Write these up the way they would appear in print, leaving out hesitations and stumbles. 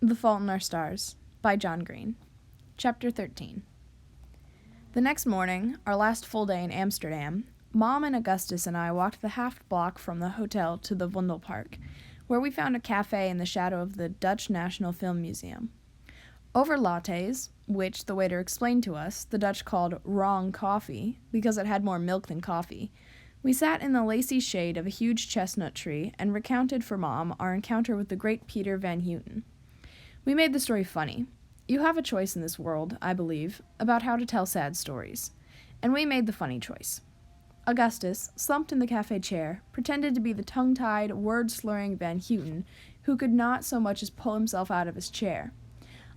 The Fault in Our Stars by John Green. Chapter 13. The next morning, our last full day in Amsterdam, Mom and Augustus and I walked the half block from the hotel to the Vondelpark, where we found a cafe in the shadow of the Dutch National Film Museum. Over lattes, which the waiter explained to us the Dutch called wrong coffee because it had more milk than coffee, we sat in the lacy shade of a huge chestnut tree and recounted for Mom our encounter with the great Peter Van Houten. We made the story funny. You have a choice in this world, I believe, about how to tell sad stories. And we made the funny choice. Augustus, slumped in the cafe chair, pretended to be the tongue-tied, word-slurring Van Houten, who could not so much as pull himself out of his chair.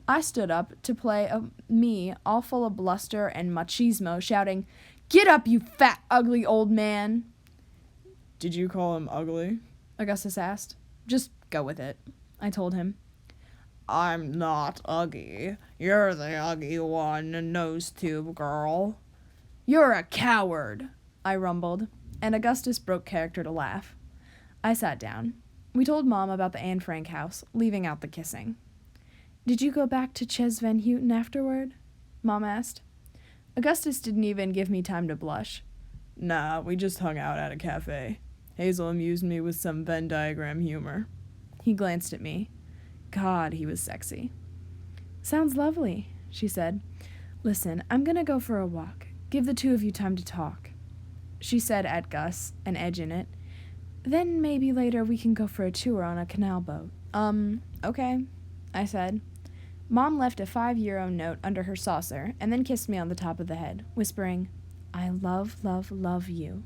I stood up to play me all full of bluster and machismo, shouting, "Get up, you fat, ugly old man!" "Did you call him ugly?" Augustus asked. "Just go with it," I told him. "I'm not ugly. You're the ugly one, nose tube girl." "You're a coward," I rumbled, and Augustus broke character to laugh. I sat down. We told Mom about the Anne Frank house, leaving out the kissing. "Did you go back to Ches Van Houten afterward?" Mom asked. Augustus didn't even give me time to blush. "Nah, we just hung out at a cafe. Hazel amused me with some Venn diagram humor." He glanced at me. God, he was sexy. "Sounds lovely," she said. "Listen, I'm gonna go for a walk. Give the two of you time to talk." She said at Gus, an edge in it. "Then maybe later we can go for a tour on a canal boat." Okay, I said. Mom left a €5 note under her saucer and then kissed me on the top of the head, whispering, "I love, love, love you,"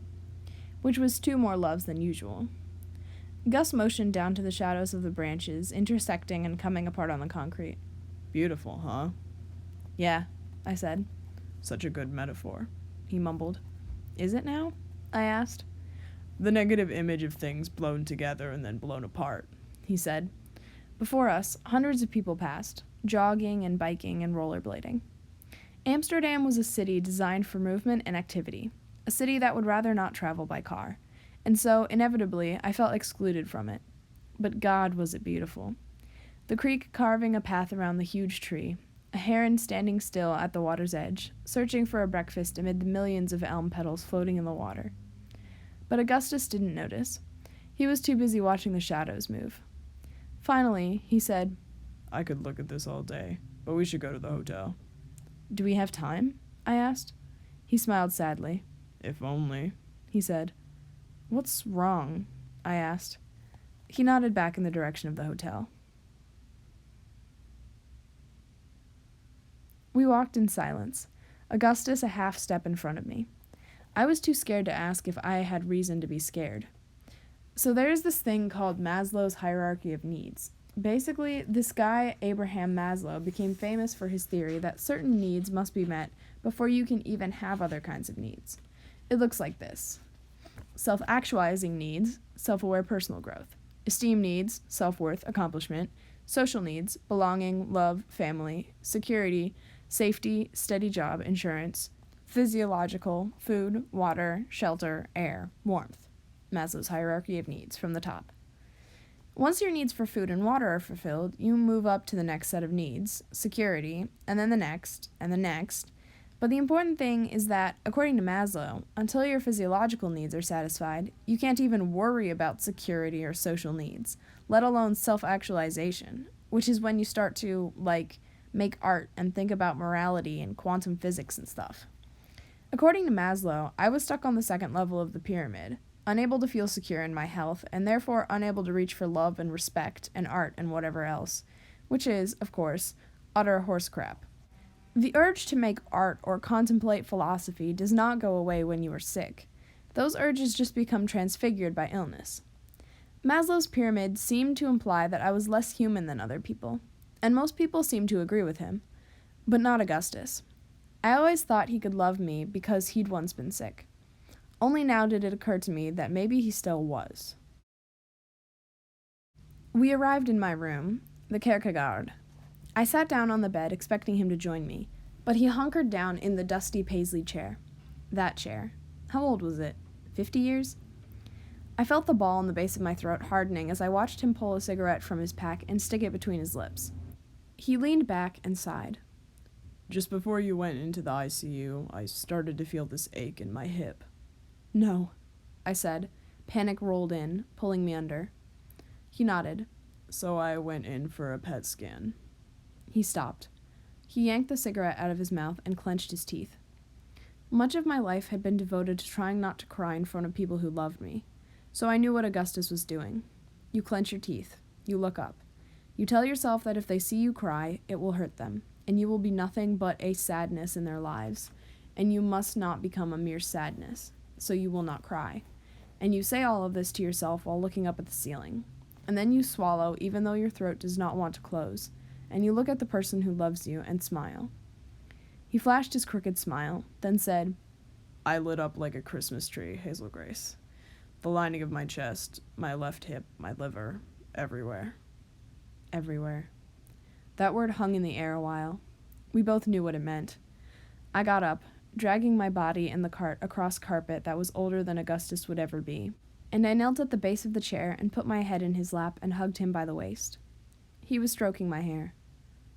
which was 2 more loves than usual. Gus motioned down to the shadows of the branches, intersecting and coming apart on the concrete. "Beautiful, huh?" "Yeah," I said. "Such a good metaphor," he mumbled. "Is it now?" I asked. "The negative image of things blown together and then blown apart," he said. Before us, hundreds of people passed, jogging and biking and rollerblading. Amsterdam was a city designed for movement and activity, a city that would rather not travel by car, and so, inevitably, I felt excluded from it. But God, was it beautiful. The creek carving a path around the huge tree, a heron standing still at the water's edge, searching for a breakfast amid the millions of elm petals floating in the water. But Augustus didn't notice. He was too busy watching the shadows move. Finally, he said, "I could look at this all day, but we should go to the hotel." "Do we have time?" I asked. He smiled sadly. "If only," he said. "What's wrong?" I asked. He nodded back in the direction of the hotel. We walked in silence, Augustus a half step in front of me. I was too scared to ask if I had reason to be scared. So there's this thing called Maslow's Hierarchy of Needs. Basically, this guy, Abraham Maslow, became famous for his theory that certain needs must be met before you can even have other kinds of needs. It looks like this. Self-actualizing needs, self-aware personal growth. Esteem needs, self-worth, accomplishment. Social needs, belonging, love, family, security, safety, steady job, insurance. Physiological, food, water, shelter, air, warmth. Maslow's Hierarchy of Needs from the top. Once your needs for food and water are fulfilled, you move up to the next set of needs, security, and then the next, and the next. But the important thing is that, according to Maslow, until your physiological needs are satisfied, you can't even worry about security or social needs, let alone self-actualization, which is when you start to, make art and think about morality and quantum physics and stuff. According to Maslow, I was stuck on the second level of the pyramid, unable to feel secure in my health, and therefore unable to reach for love and respect and art and whatever else, which is, of course, utter horse crap. The urge to make art or contemplate philosophy does not go away when you are sick. Those urges just become transfigured by illness. Maslow's pyramid seemed to imply that I was less human than other people, and most people seemed to agree with him, but not Augustus. I always thought he could love me because he'd once been sick. Only now did it occur to me that maybe he still was. We arrived in my room, the Kierkegaard. I sat down on the bed expecting him to join me, but he hunkered down in the dusty Paisley chair. That chair. How old was it? 50 years? I felt the ball in the base of my throat hardening as I watched him pull a cigarette from his pack and stick it between his lips. He leaned back and sighed. Just before you went into the ICU, I started to feel this ache in my hip. No, I said. Panic rolled in, pulling me under. He nodded. So I went in for a PET scan. He stopped. He yanked the cigarette out of his mouth and clenched his teeth. Much of my life had been devoted to trying not to cry in front of people who loved me, so I knew what Augustus was doing. You clench your teeth. You look up. You tell yourself that if they see you cry, it will hurt them, and you will be nothing but a sadness in their lives, and you must not become a mere sadness, so you will not cry. And you say all of this to yourself while looking up at the ceiling. And then you swallow even though your throat does not want to close, and you look at the person who loves you and smile. He flashed his crooked smile, then said, I lit up like a Christmas tree, Hazel Grace. The lining of my chest, my left hip, my liver, everywhere. Everywhere. That word hung in the air a while. We both knew what it meant. I got up, dragging my body in the cart across carpet that was older than Augustus would ever be, and I knelt at the base of the chair and put my head in his lap and hugged him by the waist. He was stroking my hair.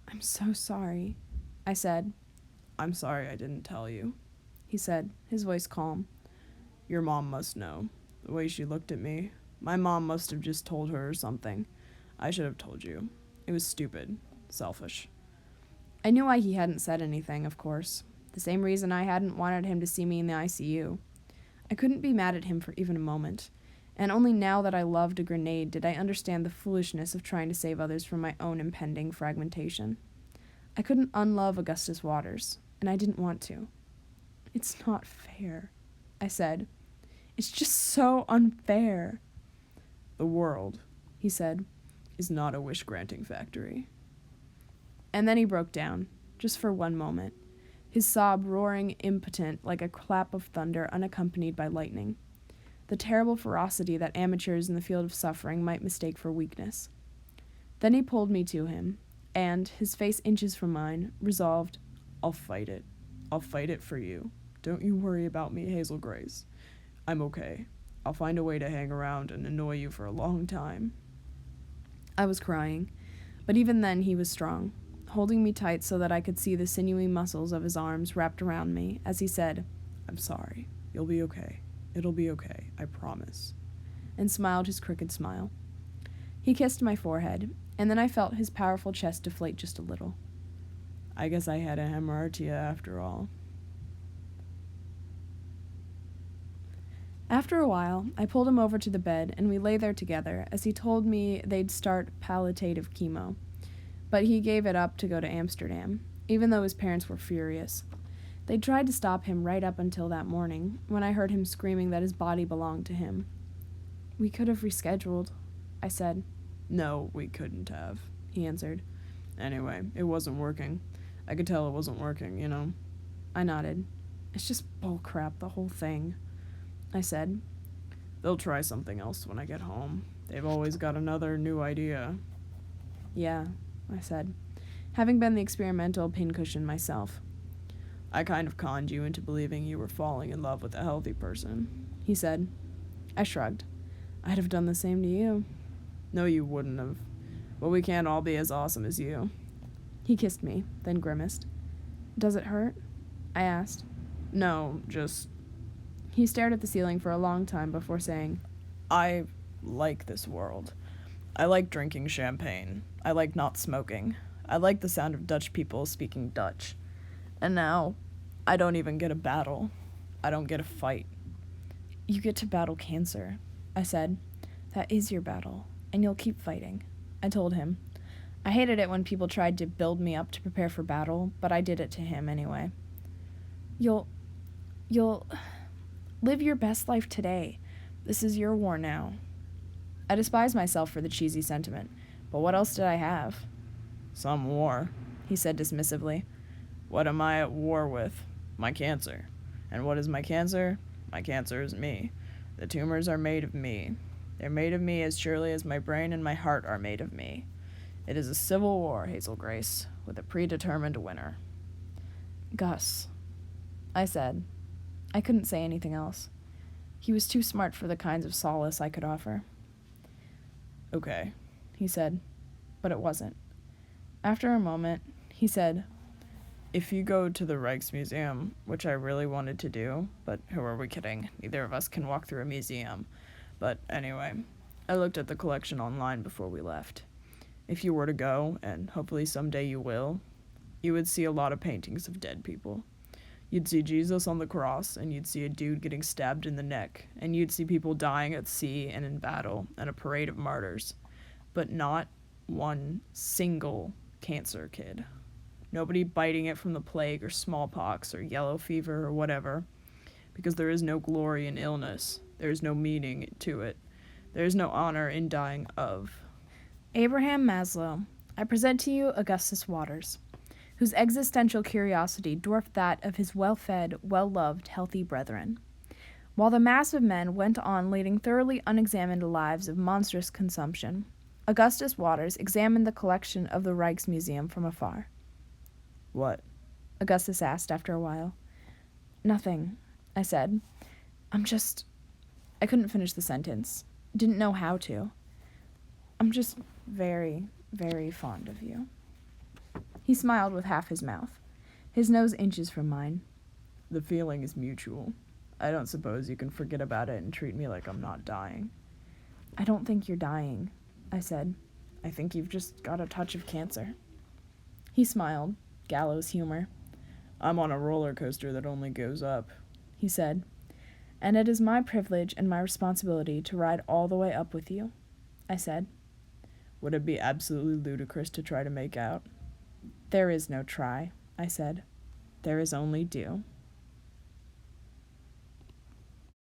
I'm so sorry, I said. I'm sorry I didn't tell you, he said, his voice calm. Your mom must know. The way she looked at me. My mom must have just told her or something. I should have told you. It was stupid. Selfish. I knew why he hadn't said anything, of course. The same reason I hadn't wanted him to see me in the ICU. I couldn't be mad at him for even a moment. And only now that I loved a grenade did I understand the foolishness of trying to save others from my own impending fragmentation. I couldn't unlove Augustus Waters, and I didn't want to. It's not fair, I said. It's just so unfair. The world, he said, is not a wish-granting factory. And then he broke down, just for one moment, his sob roaring impotent like a clap of thunder unaccompanied by lightning. The terrible ferocity that amateurs in the field of suffering might mistake for weakness. Then he pulled me to him, and, his face inches from mine, resolved, I'll fight it. I'll fight it for you. Don't you worry about me, Hazel Grace. I'm okay. I'll find a way to hang around and annoy you for a long time. I was crying, but even then he was strong, holding me tight so that I could see the sinewy muscles of his arms wrapped around me as he said, I'm sorry. You'll be okay. It'll be okay, I promise. And smiled his crooked smile. He kissed my forehead, and then I felt his powerful chest deflate just a little. I guess I had a hamartia after all. After a while, I pulled him over to the bed, and we lay there together as he told me they'd start palliative chemo. But he gave it up to go to Amsterdam, even though his parents were furious. They'd tried to stop him right up until that morning, when I heard him screaming that his body belonged to him. We could have rescheduled, I said. No, we couldn't have, he answered. Anyway, it wasn't working. I could tell it wasn't working, you know. I nodded. It's just bullcrap, the whole thing, I said. They'll try something else when I get home. They've always got another new idea. Yeah, I said, having been the experimental pincushion myself. I kind of conned you into believing you were falling in love with a healthy person, he said. I shrugged. I'd have done the same to you. No, you wouldn't have. But we can't all be as awesome as you. He kissed me, then grimaced. Does it hurt? I asked. No, just... He stared at the ceiling for a long time before saying, I like this world. I like drinking champagne. I like not smoking. I like the sound of Dutch people speaking Dutch. And now, I don't even get a battle. I don't get a fight. You get to battle cancer, I said. That is your battle, and you'll keep fighting, I told him. I hated it when people tried to build me up to prepare for battle, but I did it to him anyway. You'll live your best life today. This is your war now. I despise myself for the cheesy sentiment, but what else did I have? Some war, he said dismissively. What am I at war with? My cancer. And what is my cancer? My cancer is me. The tumors are made of me. They're made of me as surely as my brain and my heart are made of me. It is a civil war, Hazel Grace, with a predetermined winner. Gus, I said. I couldn't say anything else. He was too smart for the kinds of solace I could offer. Okay, he said, but it wasn't. After a moment, he said, If you go to the Rijksmuseum, which I really wanted to do, but who are we kidding? Neither of us can walk through a museum. But anyway, I looked at the collection online before we left. If you were to go, and hopefully someday you will, you would see a lot of paintings of dead people. You'd see Jesus on the cross, and you'd see a dude getting stabbed in the neck, and you'd see people dying at sea and in battle, and a parade of martyrs. But not one single cancer kid. Nobody biting it from the plague or smallpox or yellow fever or whatever, because there is no glory in illness. There is no meaning to it. There is no honor in dying of. Abraham Maslow, I present to you Augustus Waters, whose existential curiosity dwarfed that of his well-fed, well-loved, healthy brethren. While the mass of men went on leading thoroughly unexamined lives of monstrous consumption, Augustus Waters examined the collection of the Rijksmuseum from afar. What? Augustus asked after a while. Nothing, I said. I couldn't finish the sentence. Didn't know how to. I'm just very, very fond of you. He smiled with half his mouth, his nose inches from mine. The feeling is mutual. I don't suppose you can forget about it and treat me like I'm not dying. I don't think you're dying, I said. I think you've just got a touch of cancer. He smiled, gallows humor. I'm on a roller coaster that only goes up, he said, and it is my privilege and my responsibility to ride all the way up with you, I said. Would it be absolutely ludicrous to try to make out? There is no try, I said. There is only do.